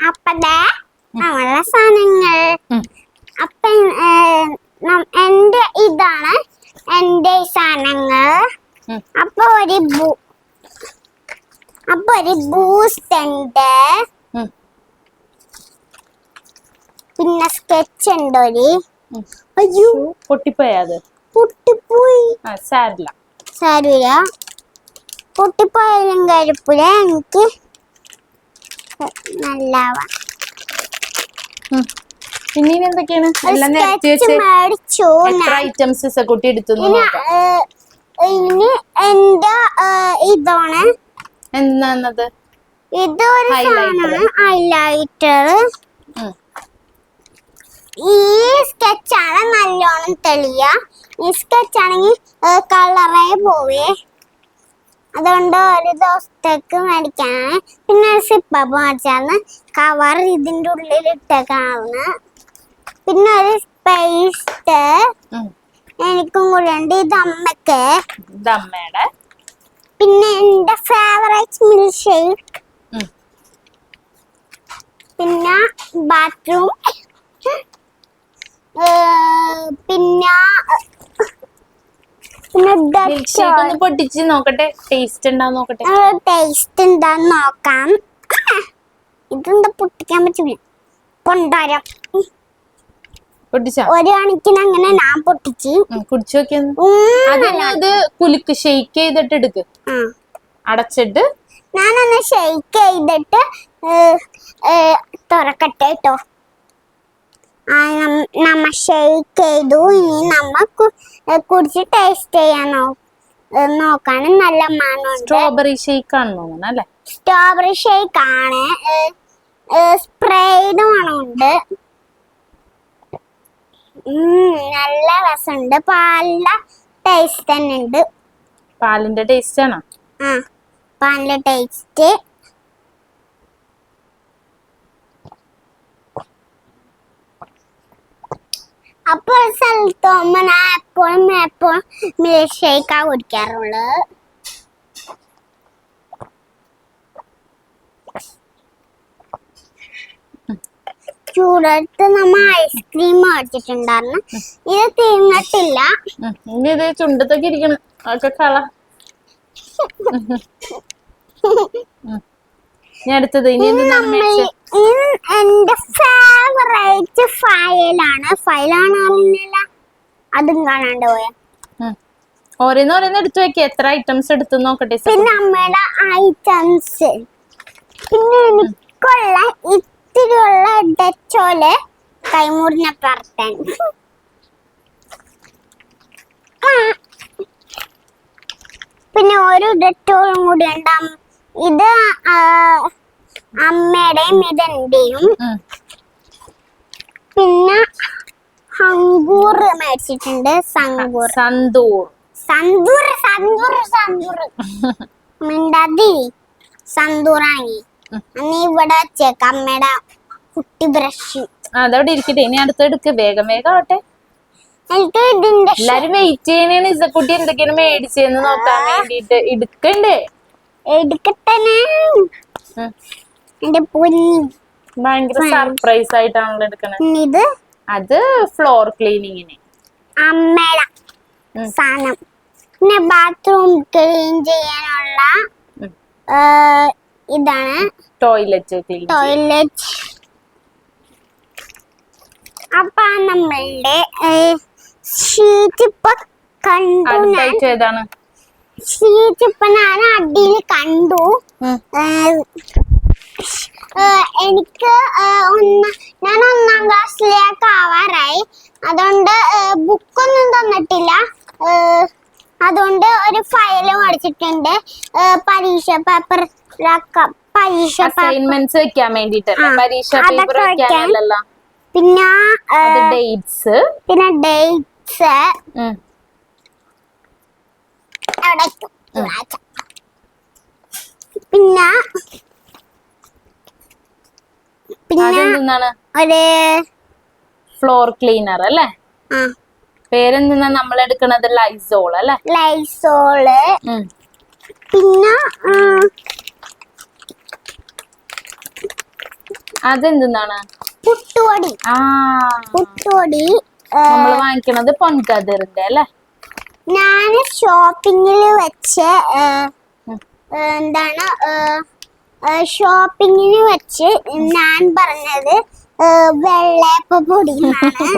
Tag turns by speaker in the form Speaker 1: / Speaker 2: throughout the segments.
Speaker 1: അപ്പടെ നമ്മളെ സാധനങ്ങൾ. അപ്പൊ എന്റെ ഇതാണ് എന്റെ സാധനങ്ങൾ. അപ്പൊ ഒരു ബൂസ്റ്റ് ഉണ്ട്, പിന്നെ സ്കെച്ച് ഉണ്ട് ഒരു. അയ്യോ
Speaker 2: പൊട്ടിപ്പോയത്
Speaker 1: പൊട്ടിപ്പോയി.
Speaker 2: സാരില്ല
Speaker 1: പൊട്ടിപ്പോയാലും കഴിപ്പില്ല, എനിക്ക് നല്ലവാ.
Speaker 2: പിന്നെ എന്തൊക്കെയാണ് എല്ലാം
Speaker 1: മേടിച്ചു.
Speaker 2: ഐറ്റംസ് കുട്ടി എടുത്തു.
Speaker 1: ഇനി എന്റെ ഇതാണ്
Speaker 2: എന്താണത്?
Speaker 1: ഇതൊരു സാധനമാണ് ഹൈലൈറ്റർ. ഈ സ്കെച്ചാണ് നല്ലോണം തെളിയ. ഈ സ്കെച്ചാണെങ്കിൽ കളറേ പോവേ, അതുകൊണ്ട് ഒരു ദിവസത്തേക്ക് മേടിക്കാനാണ്. പിന്നെ സിപ്പ മേടിച്ചാണ്, കവർ ഇതിന്റെ ഉള്ളിൽ ഇട്ടേക്കാണ്. പിന്നെ ഒരു പേസ്റ്റ് എനിക്കും കൂടെ ഉണ്ട്, ഇത് അമ്മക്ക്. പിന്നെ എന്റെ ഫേവറേറ്റ് മിൽക്ക് ഷേക്ക്. പിന്നെ ബാത്റൂം. പിന്നെ
Speaker 2: പൊട്ടിച്ച് നോക്കട്ടെ, ടേസ്റ്റ് ഉണ്ടാവും നോക്കട്ടെ.
Speaker 1: ടേസ്റ്റ് എന്താന്ന് നോക്കാം. ഇതെന്താ പൊട്ടിക്കാൻ പറ്റില്ല, കൊണ്ടുവരാം. ഒരു കണക്കിന് അങ്ങനെ ഞാൻ പൊട്ടിച്ച്
Speaker 2: കുടിച്ചു നോക്കിയത്. കുലുക്ക് ഷെയ്ക്ക് ചെയ്തിട്ട് എടുക്ക്, അടച്ചിട്ട്
Speaker 1: ഞാനൊന്ന് ഷെയ്ക്ക് ചെയ്തിട്ട് തുറക്കട്ടെ കേട്ടോ. നമ്മ ഷെയ്ക്ക് ചെയ്തു. ഇനി നമ്മ കുടിച്ച് ടേസ്റ്റ് ചെയ്യാൻ നോക്കാണ്. നല്ല മണം.
Speaker 2: സ്ട്രോബെറി ഷേക്ക് ആണെന്ന് തോന്നുന്നു അല്ലേ?
Speaker 1: സ്ട്രോബെറി ഷേക്ക് ആണ്. സ്പ്രേയുടെ മണമുണ്ട്. നല്ല രസമുണ്ട്. പാലിന്റെ ടേസ്റ്റ് തന്നെ ഉണ്ട്.
Speaker 2: പാലിന്റെ ടേസ്റ്റ് ആണോ?
Speaker 1: പാലിന്റെ ടേസ്റ്റ്. അപ്പോൾ സ്ഥലത്തോമ്പോ ഞാൻ എപ്പോഴും മിൽക്ക് ഷേക്കാ കുടിക്കാറുള്ളത്. ചൂടത്ത് നമ്മ ഐസ്ക്രീം മേടിച്ചിട്ടുണ്ടായിരുന്നു. ഇത് തീർന്നിട്ടില്ല.
Speaker 2: ഇത് ചുണ്ടത്തൊക്കെ ഇരിക്കണം, അതൊക്കെ കള. അടുത്തത്
Speaker 1: എന്റെ ഫേവറേറ്റ് ഫയലാണ് അറിഞ്ഞില്ല, അതും കാണാണ്ട് പോയ.
Speaker 2: ഓരോന്ന് എടുത്തു വെക്ക. എത്ര ഐറ്റംസ് എടുത്തു നോക്കട്ടെ.
Speaker 1: പിന്നെ അമ്മയുടെ ഐറ്റംസ്. പിന്നെ എനിക്കുള്ള ഇത്തിരിയുള്ള ഡെറ്റോല് കൈമുറിഞ്ഞ പ്രവർത്തൻ. പിന്നെ ഒരു ഡെറ്റോളും കൂടി ഉണ്ടാവും. ഇത് അമ്മയുടെയും ഇതെന്റെയും. പിന്നെ ഹങ്കൂർ മേടിച്ചിട്ടുണ്ട്. മിണ്ടാതി സന്തൂറാണി. അന്ന് ഇവിടെ വെച്ചേക്ക അമ്മയുടെ കുട്ടി ബ്രഷ്.
Speaker 2: അതവിടെ ഇരിക്കട്ടെ. ഇനി അടുത്തെടുക്ക്, വേഗം ആവട്ടെ.
Speaker 1: എനിക്ക് ഇതിന്റെ
Speaker 2: എല്ലാരും വെയിറ്റ് ചെയ്യണേണ് ഇസക്കുട്ടി എന്തൊക്കെയാണ് മേടിച്ചെന്ന് നോക്കാൻ വേണ്ടിട്ട്. എടുക്കണ്ടേ?
Speaker 1: എടുക്കട്ടെ. എന്റെ പൊന്നി
Speaker 2: ഭയങ്കര സർപ്രൈസ് ആയിട്ടാണല്ലോ എടുക്കണത്.
Speaker 1: ഇത്
Speaker 2: അത് ഫ്ലോർ ക്ലീനിങ്ങിന്
Speaker 1: അമ്മയുടെ സാധനം. പിന്നെ ബാത്റൂം ക്ലീൻ ചെയ്യാനുള്ള ഇതാണ്
Speaker 2: ടോയ്ലറ്റ്.
Speaker 1: അപ്പൊ നമ്മളുടെ ഷീറ്റ് ഇപ്പൊ കണ്ടു.
Speaker 2: ഏതാണ്
Speaker 1: ഷീറ്റ് ഇപ്പൊ ഞാൻ അടിയിൽ കണ്ടു. എനിക്ക് ഞാൻ 1ാം ക്ലാസ്സിലേക്ക് ആവാറായി. അതുകൊണ്ട് ബുക്കൊന്നും തന്നിട്ടില്ല. അതുകൊണ്ട് ഒരു ഫയല് മേടിച്ചിട്ടുണ്ട്. പരീക്ഷ പേപ്പർ
Speaker 2: അസൈൻമെന്റ്സ് വെക്കാൻ വേണ്ടിട്ടല്ലേ? പരീക്ഷ പേപ്പർ വെക്കാനല്ലോ.
Speaker 1: പിന്നെ
Speaker 2: ഡേറ്റ്സ്
Speaker 1: പിന്നെ
Speaker 2: ഒരു ഫ്ലോർ ക്ലീനർ അല്ലേ? പേരെന്താ നമ്മൾ എടുക്കണത്? ലൈസോൾ അല്ലേ?
Speaker 1: ലൈസോള്. പിന്നെ
Speaker 2: അതെന്താണ്?
Speaker 1: പുട്ടുപൊടി.
Speaker 2: ആ,
Speaker 1: പുട്ടുപൊടി
Speaker 2: നമ്മള് വാങ്ങിക്കണത് പൊൻകതിറിന്റെ അല്ലേ?
Speaker 1: ഞാന് ഷോപ്പിങ്ങിൽ വെച്ച് എന്താണ് ഷോപ്പിങ്ങിന് വെച്ച് ഞാൻ പറഞ്ഞത് വെള്ളയപ്പ പൊടി എന്നാണ്.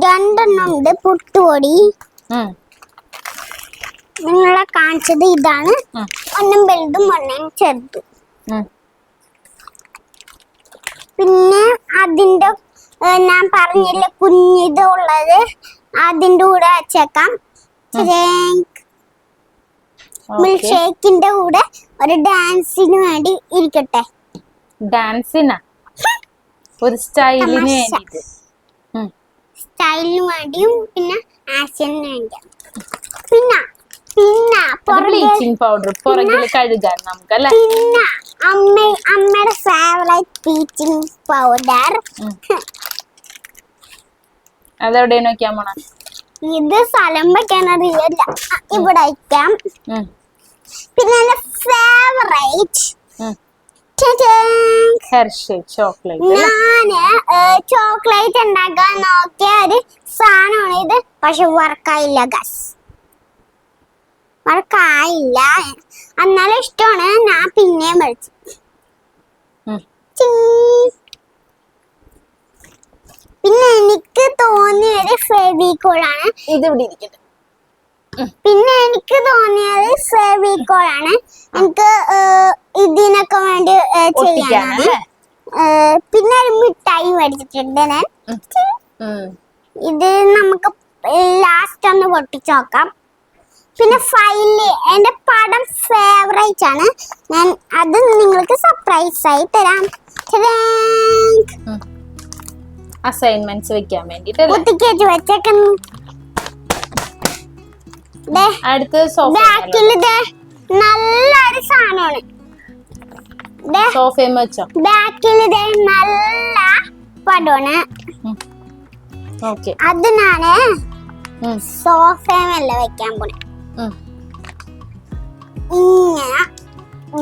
Speaker 1: രണ്ടെണ്ണം ഉണ്ട് പുട്ടുപൊടി. നിങ്ങളെ കാണിച്ചത് ഇതാണ്. ഒന്നും വലുതും ഒന്നും ചെറുത്. പിന്നെ അതിന്റെ ഞാൻ പറഞ്ഞില്ല കുഞ്ഞിത് ഉള്ളത് അതിന്റെ കൂടെ വെച്ചേക്കാം. മിൽക്ക് ഷേക്കിന്റെ കൂടെ ഒരു ഡാൻസിന് വേണ്ടി ഇരിക്കട്ടെ.
Speaker 2: ഡാൻസിനാ? ഒരു സ്റ്റൈലിന് വേണ്ടിട്ട്?
Speaker 1: സ്റ്റൈലിന് വേണ്ടിയും പിന്നെ ആക്ഷന് വേണ്ടിയും. പിന്നെ പിന്നെ
Speaker 2: ബ്ലീച്ചിങ് പൗഡർ പുറകിൽ കഴുകാൻ നമുക്കല്ലേ?
Speaker 1: പിന്നെ അമ്മയുടെ ഫേവറേറ്റ് ബ്ലീച്ചിങ് പൗഡർ.
Speaker 2: അതെവിടെയാണ് വെക്കാൻ പോണ?
Speaker 1: ഇത് സ്ഥലം വെക്കാൻ അറിയില്ല, ഇവിടെ വയ്ക്കാം. പിന്നെ എന്റെ ഫേവറേറ്റ്
Speaker 2: ഹെർഷേ ചോക്ലേറ്റ്.
Speaker 1: ഞാന് ചോക്ലേറ്റ് ഉണ്ടാക്കാൻ നോക്കിയ ഒരു സാധനമാണ് ഇത്. പക്ഷെ വർക്കായില്ല ഗസ്, വർക്കായില്ല. എന്നാലും ഇഷ്ടമാണ്. ഞാൻ പിന്നെയും മേടിച്ചു. പിന്നെ എനിക്ക് തോന്നിയത് ഫെവിക്കോളാണ്.
Speaker 2: ഇത് ഇവിടെ ഇരിക്കട്ടെ.
Speaker 1: പിന്നെ എനിക്ക് തോന്നിയത് ഫെവിക്കോളാണ്. എനിക്ക് ഇതിനൊക്കെ വേണ്ടി ചെയ്യാനാണ്. പിന്നെ ഒരു മിഠായി മേടിച്ചിട്ടുണ്ട് ഞാൻ. ഇത് നമുക്ക് ലാസ്റ്റ് ഒന്ന് പൊട്ടിച്ച് നോക്കാം. പിന്നെ ഫൈനലി എന്റെ പടം ഫേവറേറ്റ് ആണ്. ഞാൻ അത് നിങ്ങൾക്ക് സർപ്രൈസ് ആയി തരാം.
Speaker 2: അസൈൻമെന്റ്സ് വെക്കാൻ വേണ്ടിട്ട്
Speaker 1: കുത്തിക്കേറ്റ് വെച്ചേക്കുന്നു. ബാക്കിൽ നല്ലൊരു സാധനമാണ്. ബാക്കിൽ നല്ല പടമാണ്. അത് ഞാന് സോഫമല്ല വെക്കാൻ പോണേ. ഇങ്ങനെ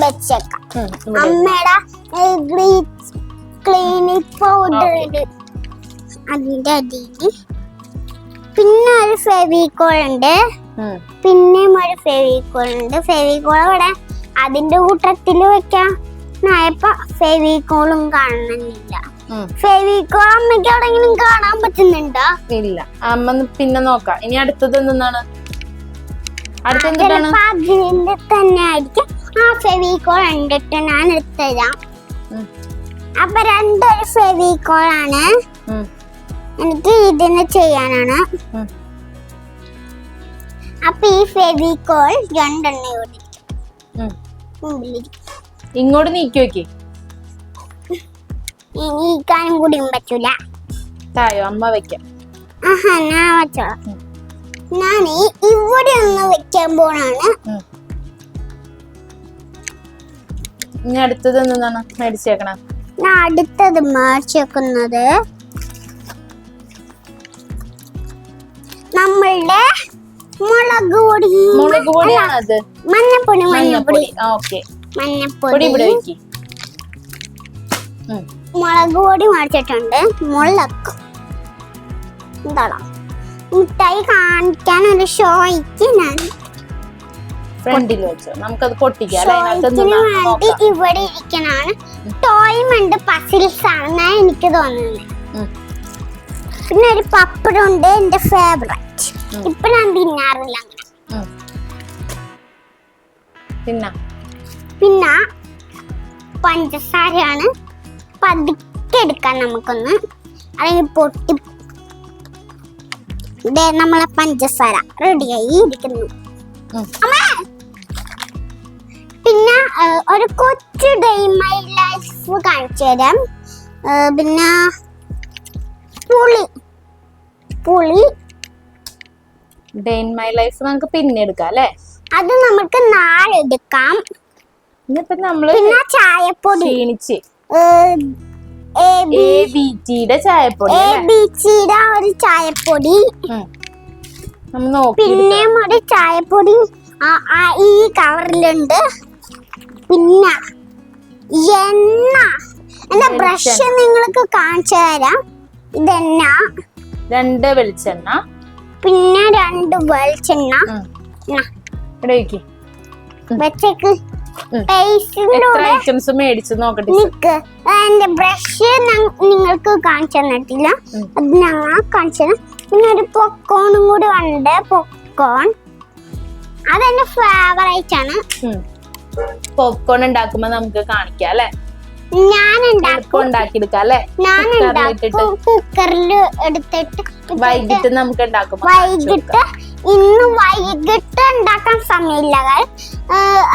Speaker 1: വെച്ചേക്കാം. അമ്മയുടെ ക്ലീനിക് പൗഡർ ഉണ്ട് അതിന്റെ അടിയിൽ. പിന്നെ ഒരു ഫെവിക്കോൾ ഉണ്ട്. പിന്നെയും ഒരു ഫെവിക്കോൾ ഉണ്ട്. ഫെവിക്കോൾ ഇവിടെ അതിന്റെ കൂട്ടത്തിൽ വെക്കാം. ഞായപ്പോ ഫെവിക്കോളും കാണുന്നില്ല. ഫെവിക്കോൾ അമ്മയ്ക്ക് എവിടെയെങ്കിലും കാണാൻ പറ്റുന്നുണ്ടോ?
Speaker 2: ഇല്ല, അമ്മ പിന്നെ നോക്കാം. ഇനി അടുത്തത് എന്താണ്?
Speaker 1: അതിന്റെ തന്നെ ആയിരിക്കും. ആ ഫെവിക്കോൾ കണ്ടിട്ട് ഞാൻ എടുത്തരാം. അപ്പൊ രണ്ടൊരു ഫെവിക്കോൾ ആണ്. എനിക്ക് ഇതിന് ചെയ്യാനാണ്. അപ്പൊ ഈ ഫെവിക്കോൾ രണ്ടെണ്ണം
Speaker 2: ഇങ്ങോട്ട് നീക്കി വെക്കേ.
Speaker 1: നീക്കാനും കൂടിയും പറ്റൂല.
Speaker 2: തായോ അമ്മ വെക്കാം.
Speaker 1: ഞാൻ വെച്ചോളാം. ഞാൻ ഇവിടെ ഒന്ന് വെക്കാൻ പോണാണ്.
Speaker 2: ഇനി അടുത്തത് എന്താണ് മേടിച്ചേക്കണം?
Speaker 1: ഞാൻ അടുത്തത് മേടിച്ചേക്കുന്നത് നമ്മളുടെ മുളക് പൊടി.
Speaker 2: മുളക് പൊടിയാണത്?
Speaker 1: മഞ്ഞപ്പൊടി. മഞ്ഞപ്പൊടി.
Speaker 2: മഞ്ഞപ്പൊടി ഇവിടെ വെക്കി.
Speaker 1: മുളക് പൊടി മേടിച്ചിട്ടുണ്ട്. മുളക് എന്താണോ മിഠായി കാണിക്കാൻ ഒരു ഷോയ്ക്ക് ഞാൻ
Speaker 2: ഫ്രണ്ടിൽ വെച്ചോ. നമുക്കത് പൊട്ടിക്കാം.
Speaker 1: വേണ്ടി ഇവിടെ ഇരിക്കണാണ്. ടോയ്മുണ്ട്, പസിൽസ് ആണ് എനിക്ക് തോന്നുന്നത്. പിന്നെ ഒരു പപ്പടം ഉണ്ട്, എന്റെ ഫേവറേറ്റ്. ഇപ്പൊ ഞാൻ തിന്നാറില്ല അങ്ങനെ. പിന്നെ പഞ്ചസാരയാണ്. പതുക്കെ എടുക്കാൻ നമുക്കൊന്ന്, അല്ലെങ്കിൽ പൊട്ടി. ഇതേ നമ്മളെ പഞ്ചസാര റെഡിയായി ഇരിക്കുന്നു. പിന്നെ ഒരു കൊച്ചു ഡേ മൈ ലൈഫ് കാണിച്ചു തരാം. പിന്നെ പുളി
Speaker 2: ഡേ ഇൻ മൈ ലൈഫ് നമുക്ക് പിന്നെ എടുക്കാം അല്ലേ?
Speaker 1: അത് നമുക്ക് നാളെ എടുക്കാം. പിന്നെ ചായപ്പൊടി
Speaker 2: ABCയുടെ ചായപ്പൊടി.
Speaker 1: ABCയുടെ ഒരു ചായപ്പൊടി. പിന്നെയും ഒരു ചായപ്പൊടി ഈ കവറിലുണ്ട്. പിന്നെ എണ്ണ എന്റെ ബ്രഷ് നിങ്ങൾക്ക് കാണിച്ചു തരാം. ഇതെണ്ണ,
Speaker 2: 2 വെളിച്ചെണ്ണ,
Speaker 1: പിന്നെ 2 വെളിച്ചെണ്ണ. വെച്ചേക്ക്
Speaker 2: ഐറ്റംസ് മേടിച്ചു നോക്കട്ടെ.
Speaker 1: നിക്ക്, എന്റെ ബ്രഷ് നിങ്ങൾക്ക് കാണിച്ചു തന്നിട്ടില്ല, അത് ഞങ്ങൾ കാണിച്ചു. പിന്നെ ഒരു പോപ്കോണും കൂടി ഉണ്ട്. പോപ്കോൺ അതെന്റെ ഫേവറേറ്റ് ആണ്.
Speaker 2: പോപ്കോൺ ഉണ്ടാക്കുമ്പോ നമുക്ക് കാണിക്കാം അല്ലെ.
Speaker 1: ഞാൻ
Speaker 2: ഉണ്ടാക്കിയെടുക്കാം അല്ലെ.
Speaker 1: കുക്കറിൽ എടുത്തിട്ട്
Speaker 2: വൈകിട്ട് നമുക്ക് ഉണ്ടാക്കും.
Speaker 1: ഇന്ന് വൈകിട്ട് ഉണ്ടാക്കാൻ സമയമില്ല.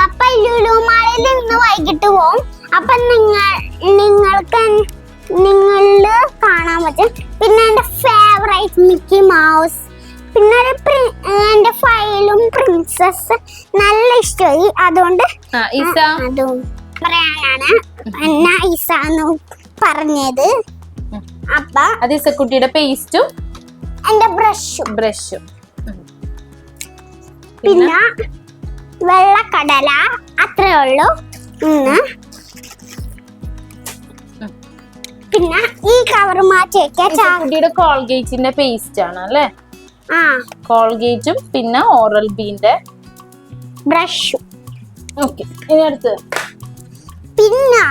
Speaker 1: അപ്പൊ ലുലുമാളിൽ ഇന്ന് വൈകിട്ട് പോവും. അപ്പൊ നിങ്ങളില് കാണാൻ പറ്റും. പിന്നെ എന്റെ ഫേവറേറ്റ് മിക്കി മൗസ്, പിന്നെ എന്റെ ഫയലും പ്രിൻസസ് നല്ല ഇഷ്ടമായി. അതുകൊണ്ട് അതും പറയാനാണ് എന്നാ ഇസ എന്ന് പറഞ്ഞത്. അപ്പൊ
Speaker 2: അത് ഇസക്കുട്ടിയുടെ പേസ്റ്റും
Speaker 1: എന്റെ ബ്രഷും പിന്നെ വെള്ളക്കടല, അത്രേ ഉള്ളൂ ഇന്ന്. പിന്നെ ഈ കവർ മാറ്റി
Speaker 2: കുട്ടിയുടെ കോൾഗേറ്റിന്റെ പേസ്റ്റ് ആണ് അല്ലെ. കോൾഗേറ്റും പിന്നെ ഓറൽ ബീന്റെ
Speaker 1: ബ്രഷും.
Speaker 2: ഓക്കെ, ഇനി അടുത്ത്
Speaker 1: പിന്നെ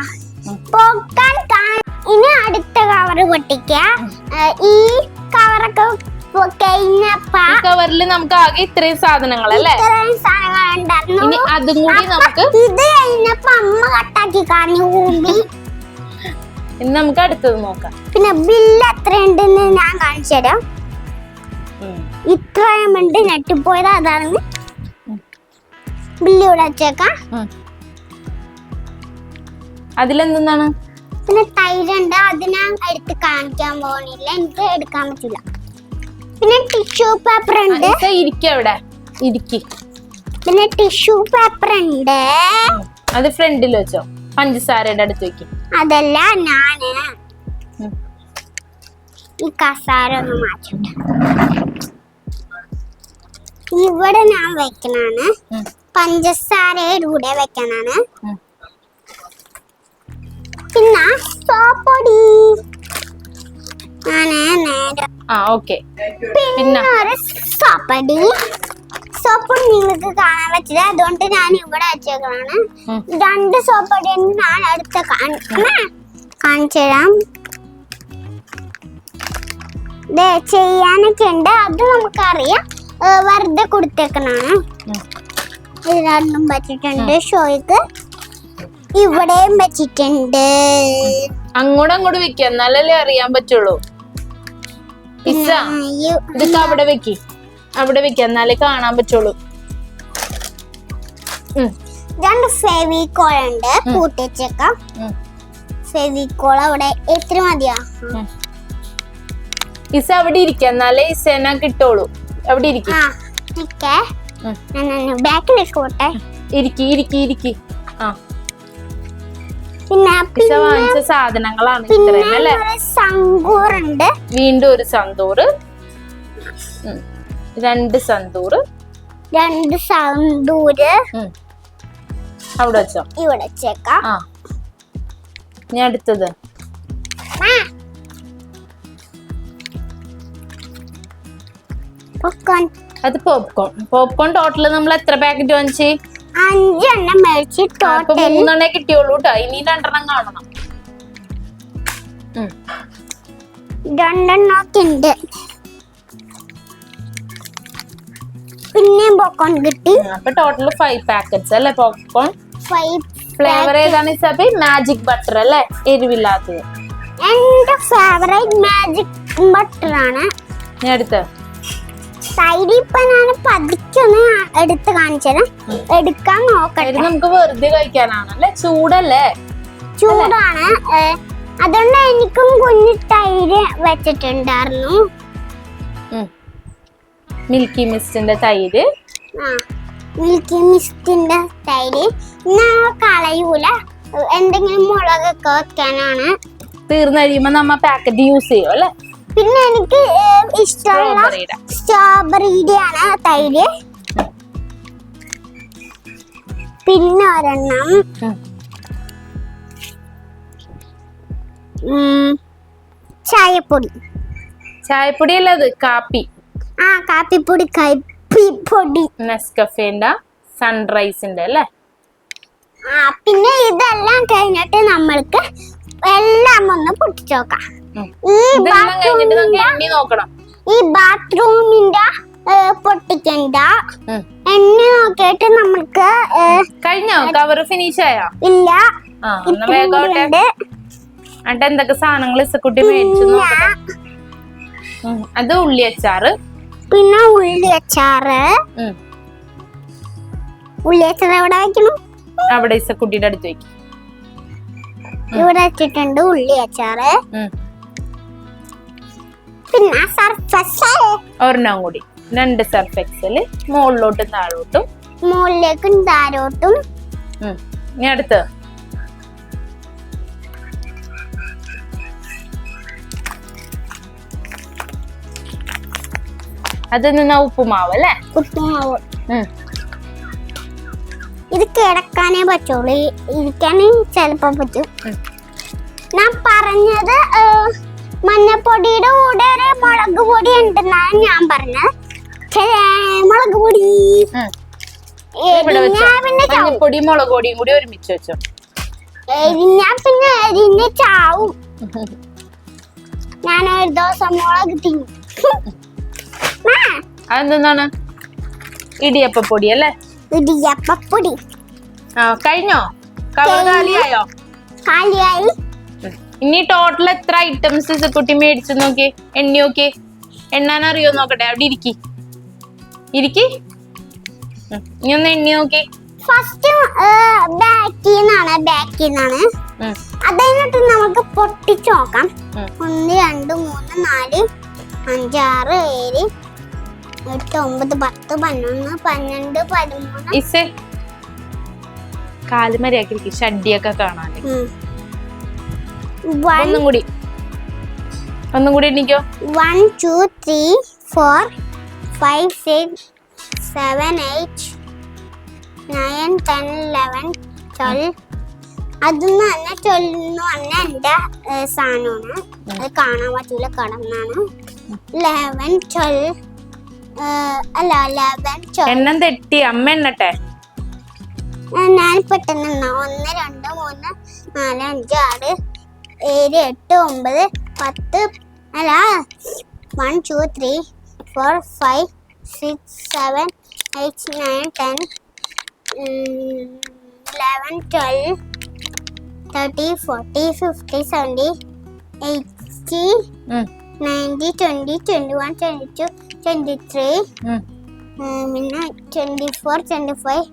Speaker 1: ഇനി അടുത്ത കവർ പൊട്ടിക്ക. ഈ കവറൊക്കെ
Speaker 2: കവറിൽ നമുക്ക് ആകെ ഇത്രയും സാധനങ്ങൾ അല്ലേ. ഇനി അതും കൂടി നമുക്ക്
Speaker 1: ഇത് കഴിഞ്ഞപ്പോ അമ്മ കട്ടാക്കി കളഞ്ഞു.
Speaker 2: ഇനി നമുക്ക് അടുത്തത് നോക്കാം.
Speaker 1: പിന്നെ ബില്ല് എത്രയുണ്ടെന്ന് ഞാൻ കാണിച്ചു തരാം. ഇത്ര എമൗണ്ട് നെട്ടിപ്പോയത് അതാണ്. ബില്ല് ഇവിടെ വെച്ചേക്കാം.
Speaker 2: അതിലെന്താണ്?
Speaker 1: പിന്നെ തൈരുണ്ട്, അത് ഞാൻ എടുത്ത് കാണിക്കാൻ പോകുന്നില്ല, എനിക്ക് എടുക്കാൻ പറ്റില്ല. പിന്നെ ടിഷ്യൂ പേപ്പർ ഉണ്ട്. പിന്നെ ടിഷ്യൂ പേപ്പർ ഉണ്ട്.
Speaker 2: അത് ഫ്രണ്ടിൽ വെച്ചോ, പഞ്ചസാരയുടെ അടുത്ത് വെക്കും.
Speaker 1: അതല്ല, ഞാന് ഈ കസാര ഒന്ന് മാറ്റട്ടെ. ഇവിടെ ഞാൻ വെക്കണാണ്, പഞ്ചസാരയുടെ കൂടെ വെക്കണാണ്. പിന്നെ സോപ്പൊടി പിന്നെ ഒരു സോപ്പൊടി. സോപ്പൊടി നിങ്ങൾക്ക് കാണാൻ പറ്റില്ല, അതുകൊണ്ട് ഞാൻ ഇവിടെ വെച്ചേക്കാണ്. 2 സോപ്പൊടി ഞാൻ അടുത്ത കാണിച്ചു തരാം. ചെയ്യാനൊക്കെ ഉണ്ട്, അത് നമുക്കറിയാം. വെറുതെ കൊടുത്തേക്കണാണ്. ഇത് 2 വെച്ചിട്ടുണ്ട്. ഷോയ്ക്ക് ഇവിടെയും വെച്ചിട്ടുണ്ട്.
Speaker 2: അങ്ങോട്ട് വെക്കുക, എന്നാലല്ലേ അറിയാൻ പറ്റുള്ളൂ. ഇതൊക്കെ അവിടെ വെക്കി, അവിടെ വെക്ക, എന്നാലേ കാണാൻ പറ്റുള്ളൂ.
Speaker 1: 2 ഫെവിക്കോൾ ഉണ്ട്, കൂട്ടിച്ചേക്കാം. ഫെവിക്കോൾ അവിടെ എത്ര മതിയാ?
Speaker 2: ഇസ അവിടെ ഇരിക്ക, എന്നാലേ ഇസേന കിട്ടുള്ളൂ. അവിടെ ഇരിക്കും.
Speaker 1: ബാക്കിലേക്ക് പോട്ടെ.
Speaker 2: ഇരിക്കി.
Speaker 1: പിന്നെ
Speaker 2: വാങ്ങിച്ച സാധനങ്ങളാണ് ഇത്രയും അല്ലേ.
Speaker 1: സന്തൂറുണ്ട്,
Speaker 2: വീണ്ടും ഒരു സന്തൂറ്, 2 സന്തൂറ്. അവിടെ വെച്ചോ,
Speaker 1: ഇവിടെ വെച്ചേക്കാം.
Speaker 2: ഞാൻ അടുത്തത് അത് പോപ്കോൺ ടോട്ടല് നമ്മൾ എത്ര പാക്കറ്റ് വാങ്ങിച്ച്?
Speaker 1: 5 എണ്ണം മേടിച്ച്.
Speaker 2: 3 എണ്ണേ കിട്ടിയുള്ളൂ കേട്ടോ, ഇനി 2 എണ്ണം കാണണം.
Speaker 1: 2 എണ്ണമൊക്കെ ഉണ്ട്. പിന്നെ പോപ്കോൺ കിട്ടി.
Speaker 2: അപ്പൊ ടോട്ടൽ 5 പാക്കറ്റ്സ് അല്ലേ പോപ്കോൺ.
Speaker 1: 5
Speaker 2: ഫ്ലേവർ ഏതാണ് ഇസാബി? മാജിക് ബട്ടർ അല്ലേ, എരിവില്ലാത്തത്.
Speaker 1: എന്റെ ഫേവറേറ്റ് മാജിക് ബട്ടർ ആണ്.
Speaker 2: ഞാൻ അടുത്ത
Speaker 1: തൈര് ഇപ്പൊ ഞാൻ പതിക്കൊന്ന് എടുത്ത് കാണിച്ചത്, എടുക്കാൻ നോക്കട്ടെ.
Speaker 2: നമുക്ക് വെറുതെ കഴിക്കാനാണല്ലേ, ചൂടല്ലേ?
Speaker 1: ചൂടാണ്, അതുകൊണ്ട് എനിക്കും കുഞ്ഞു തൈര് വെച്ചിട്ടുണ്ടായിരുന്നു.
Speaker 2: മിൽക്കി മിസ്റ്റിന്റെ തൈര്.
Speaker 1: മിൽക്കി മിസ്റ്റിന്റെ തൈര് കളയൂല, എന്തെങ്കിലും മുളകൊക്കെ വെക്കാനാണ്.
Speaker 2: തീർന്നു കഴിയുമ്പോ നമ്മ പാക്കറ്റ് യൂസ് ചെയ്യും അല്ലേ.
Speaker 1: പിന്നെ എനിക്ക് ഇഷ്ടമുള്ള സ്ട്രോബെറിയുടെ ആണ് തൈര്. പിന്നെ ഒരെണ്ണം ചായപ്പൊടി.
Speaker 2: ചായപ്പൊടി അല്ല, അത് കാപ്പി.
Speaker 1: കാപ്പിപ്പൊടി, കാപ്പിപ്പൊടി.
Speaker 2: നെസ്കഫേന്റെ, സൺറൈസിന്റെ അല്ലേ.
Speaker 1: പിന്നെ ഇതെല്ലാം കഴിഞ്ഞിട്ട് നമ്മൾക്ക് എല്ലാം ഒന്ന് പൊട്ടിച്ചു നോക്കാം. ഈ ബാത്റൂമിന്റെ പൊട്ടിക്കണ്ട, എണ്ണ നോക്കിയിട്ട് നമ്മൾക്ക്
Speaker 2: കഴിഞ്ഞോ? കവർ ഫിനിഷ് ആയോ?
Speaker 1: ഇല്ല.
Speaker 2: എന്തൊക്കെ സാധനങ്ങൾ ഇസക്കുട്ടി മേടിച്ചു നോക്കട്ടെ. അത് ഉള്ളി അച്ചാറ്.
Speaker 1: പിന്നെ ഉള്ളി അച്ചാറ് എവിടെ വെക്കണം?
Speaker 2: അവിടെ ഇസക്കുട്ടിയുടെ അടുത്ത് വെക്കും.
Speaker 1: ഇവിടെ വെച്ചിട്ടുണ്ട് ഉള്ളി അച്ചാറ്. പിന്നെ സർഫെക്സ്
Speaker 2: ഒരെണ്ണം കൂടി, 2 സർഫെക്സിൽ മുകളിലോട്ടും താഴോട്ടും.
Speaker 1: മുകളിലേക്കും താഴോട്ടും.
Speaker 2: ഇനി അടുത്ത് അത് നിന്ന ഉപ്പുമാവ് അല്ലേ.
Speaker 1: ഉപ്പുമാവ് ഇത് കിടക്കാനേ പറ്റുള്ളൂ, ഇരിക്കാനേ ചിലപ്പോ പറ്റും. ഞാൻ പറഞ്ഞത് മഞ്ഞപ്പൊടിയുടെ കൂടെ ഒരു മുളക് പൊടി ഉണ്ടെന്നാണ് ഞാൻ പറഞ്ഞത്. മുളക് പൊടി,
Speaker 2: മഞ്ഞപ്പൊടി മുളക് പൊടിയും കൂടി ഒരുമിച്ച് വെച്ചോ.
Speaker 1: ഞാൻ പിന്നെ എരിഞ്ഞ് ചാവും. ഞാൻ ഒരു ദിവസം മുളക് തിന്നും.
Speaker 2: അതെന്താണ്? ഇടിയപ്പൊടി അല്ലേ.
Speaker 1: ഇടിയപ്പൊടി.
Speaker 2: കഴിഞ്ഞോ? കവർ കാലിയായോ?
Speaker 1: കാലിയായി.
Speaker 2: ഇനി ടോട്ടൽ എത്ര ഐറ്റംസ് കുട്ടി മേടിച്ചു നോക്കി, എണ്ണി നോക്കി. എണ്ണാൻ അറിയോ നോക്കട്ടെ. അവിടെ ഇരിക്കി ഇനി ഒന്ന് എണ്ണി നോക്കി.
Speaker 1: ഫസ്റ്റ് ബാക്കിന്നാണ് അത് കഴിഞ്ഞിട്ട് നമുക്ക് പൊട്ടിച്ചു നോക്കാം. 1 2 3 4 5 6 7 8 9 10 11 12 13.
Speaker 2: കാലുമരയാക്കി ഷഡ്ഡിയൊക്കെ കാണാൻ. ഒന്നും കൂടി എണ്ണിക്കോ. 1
Speaker 1: 2 3 4 5 6 7 8 9 10 11 12. അതൊന്നും തന്നെ 12 എന്ന് പറഞ്ഞ എന്റെ സാധനമാണ്. അത് കാണാൻ പറ്റൂല, കടന്നാണ്. 11 12 അല്ല 11 12.
Speaker 2: എണ്ണം തെറ്റി, അമ്മ എണ്ണട്ടെ.
Speaker 1: ഞാൻ പെട്ടെന്ന് 1 2 3 4 5 6 7 8 9 10. അല്ല 1 2 3 4 5 6 7 8 9 10 11 12 30 40 50 70 80 90 20 21 22 23 പിന്നെ 24 25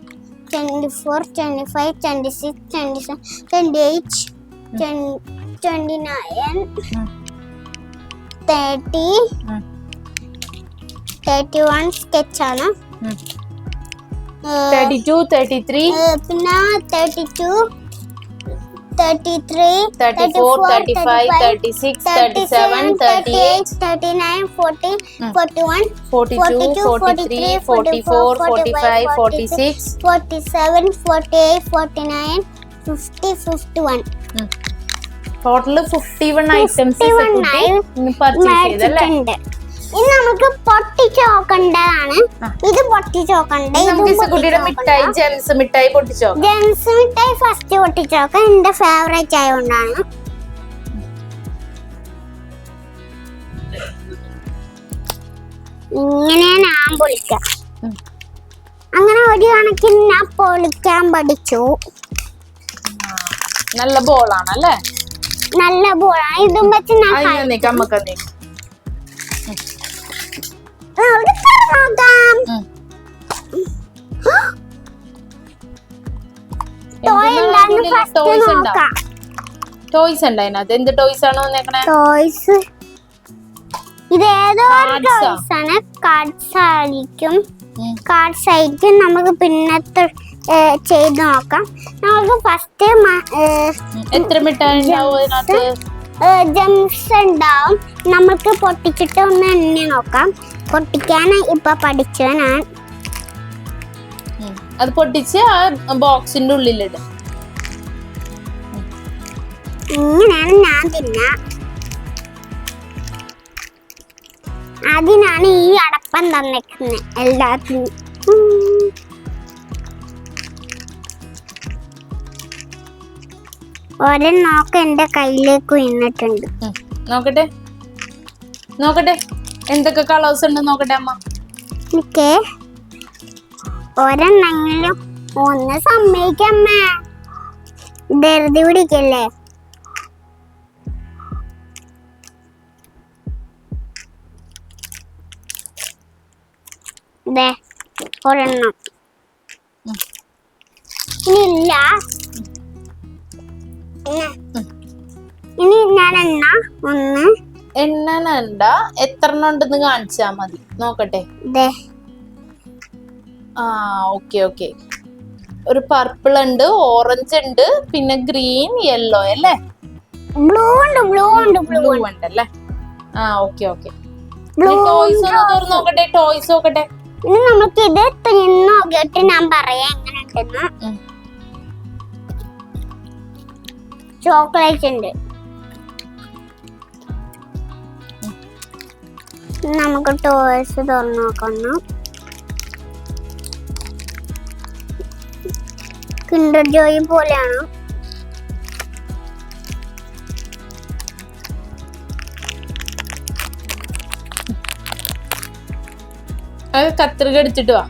Speaker 1: 24 25 26 27 28 29 30 31 സ്കെച്ചാണ്.
Speaker 2: 32 33
Speaker 1: പിന്നെ 32 33
Speaker 2: 34 35 36 37 38
Speaker 1: 39 40 41
Speaker 2: 42 43 44 45 46
Speaker 1: 47 48 49 50 51.
Speaker 2: ടോട്ടൽ 51 ഐറ്റംസ് പർച്ചേസ് ചെയ്തല്ലേ.
Speaker 1: ഇനി നമുക്ക് പൊട്ടിച്ച് നോക്കേണ്ടതാണ്. ഇത് പൊട്ടിച്ച് നോക്കണ്ടേ.
Speaker 2: മിഠായി ജെംസ് മിഠായി പൊട്ടിച്ചോ.
Speaker 1: ജെംസ് മിഠായി ഫസ്റ്റ് പൊട്ടിച്ച് നോക്കാം. എന്റെ ഫേവറേറ്റ് ആയതുകൊണ്ടാണ്. ഇങ്ങനെ ഞാൻ പൊളിക്കാം. അങ്ങനെ ഒരു കണക്കിന് ഞാൻ പൊളിക്കാൻ പഠിച്ചു.
Speaker 2: നല്ല ബോളാണ് അല്ലേ.
Speaker 1: നല്ല ബോളാണ്. ഇതും വെച്ച്
Speaker 2: ടോയ്സ് ഉണ്ട് അതിനകത്ത്. എന്ത് ടോയ്സ് ആണോ വന്നേക്കണേ?
Speaker 1: ടോയ്സ് ഇത് ഏതോ ടോയ്സ് ആണ്. കാർഡ്സ് ആയിരിക്കും. നമുക്ക് പിന്നത്തെ ചെയ്ത് നോക്കാം. നമുക്ക് ഫസ്റ്റ്
Speaker 2: എത്ര മിഠായി ഉണ്ടാവും അതിനകത്ത്?
Speaker 1: ജംസ് ഉണ്ടാവും. നമുക്ക് പൊട്ടിച്ചിട്ട് ഒന്ന് എണ്ണി നോക്കാം. പൊട്ടിക്കാൻ ഇപ്പൊ പഠിച്ചു ഞാൻ.
Speaker 2: അത് പൊട്ടിച്ച് ആ ബോക്സിന്റെ ഉള്ളിലിടും.
Speaker 1: ഇങ്ങനെയാണ് ഞാൻ തിന്ന. അതിനാണ് ഈ അടപ്പം തന്നിരിക്കുന്നത് എല്ലാത്തിനും. ഒരെണ്ണമൊക്കെ എന്റെ കയ്യിലേക്ക് വീണിട്ടുണ്ട്.
Speaker 2: നോക്കട്ടെ നോക്കട്ടെ എന്തൊക്കെ കളേഴ്സ് ഉണ്ട് നോക്കട്ടെ അമ്മ.
Speaker 1: എനിക്ക് ഒരെണ്ണെങ്കിലും ഒന്ന് സമ്മതിക്കമ്മേ, ധൃതി പിടിക്കല്ലേ. ഒരെണ്ണം ഇനിയില്ല. ഇനി ഞാൻ
Speaker 2: എണ്ണ എത്ര ഉണ്ടെന്ന് കാണിച്ചാ മതി. നോക്കട്ടെ. ആ ഓക്കെ ഓക്കെ. ഒരു പർപ്പിൾ ഉണ്ട്, ഓറഞ്ച് ഉണ്ട്, പിന്നെ ഗ്രീൻ, യെല്ലോ അല്ലേ?
Speaker 1: ബ്ലൂ ഉണ്ട്.
Speaker 2: ബ്ലൂ ഉണ്ടല്ലേ? ആ ഓക്കെ ഓക്കെ. ടോയ്സ് ഒന്ന് തുറന്ന് നോക്കട്ടെ. ടോയ്സ് നോക്കട്ടെ.
Speaker 1: ഇനി നമുക്ക് ഇത് തിന്ന് നോക്കിയിട്ട് ഞാൻ പറയാം എങ്ങനെയുണ്ടെന്ന്. ചോക്ലേറ്റ് ഉണ്ട്. നമുക്ക് ടോയ്സ് തുറന്നു നോക്കണം. കിൻഡർ ജോയ് പോലെയാണ്.
Speaker 2: അത് കത്രിക എടുത്തിട്ട് വാ.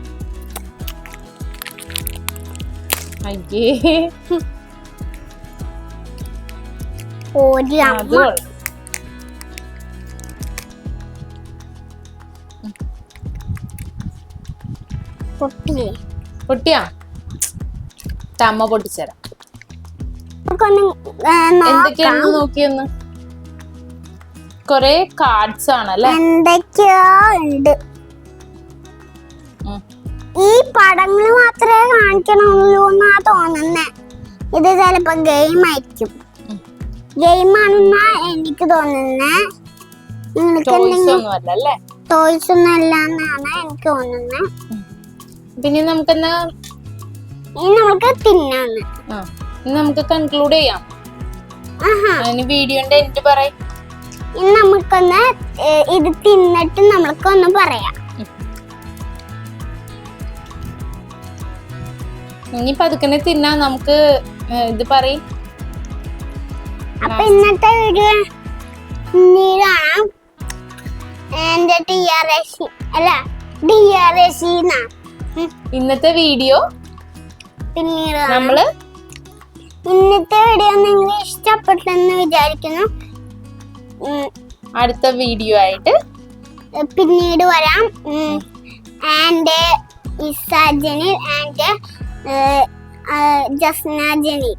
Speaker 2: അയ്യേ പൊട്ടിയാ? അമ്മ പൊട്ടിച്ചേരാം. എന്തൊക്കെയാണെന്ന് നോക്കിയൊന്ന്. കൊറേ കാർഡ്സ് ആണല്ലേ?
Speaker 1: എന്തൊക്കെയോ ഉണ്ട്. ഈ പടങ്ങൾ മാത്രമേ കാണിക്കണുള്ളൂ എന്നാ തോന്നുന്നേ. ഇത് ചിലപ്പോ ഗെയിം ആയിരിക്കും. ഗെയിം ആണെന്നാ എനിക്ക് തോന്നുന്നേ. ടോയ്സ് ഒന്നും അല്ല എന്നാണ് എനിക്ക് തോന്നുന്നത്.
Speaker 2: പിന്നെ നമുക്കെന്നാ
Speaker 1: ഇനി നമുക്ക് തിന്നാന്ന്.
Speaker 2: ഇനി നമുക്ക് കൺക്ലൂഡ് ചെയ്യാം. വീഡിയോന്റെ എൻഡ് പറയും.
Speaker 1: ഇനി നമുക്കൊന്ന് ഇത് തിന്നിട്ട് നമ്മൾക്കൊന്ന് പറയാം.
Speaker 2: ഇനി പതുക്കനെ തിന്നാ നമുക്ക് ഇത് പറയും.
Speaker 1: അപ്പൊ ഇന്നത്തെ വീഡിയോ എന്റെ
Speaker 2: ഇന്നത്തെ വീഡിയോ
Speaker 1: പിന്നീട്
Speaker 2: നമ്മള്
Speaker 1: ഇന്നത്തെ വീഡിയോ നിങ്ങൾക്ക് ഇഷ്ടപ്പെട്ടെന്ന് വിചാരിക്കുന്നു.
Speaker 2: അടുത്ത വീഡിയോ ആയിട്ട്
Speaker 1: പിന്നീട് വരാം. And Isa Janeel and Jasna ജനീൽ.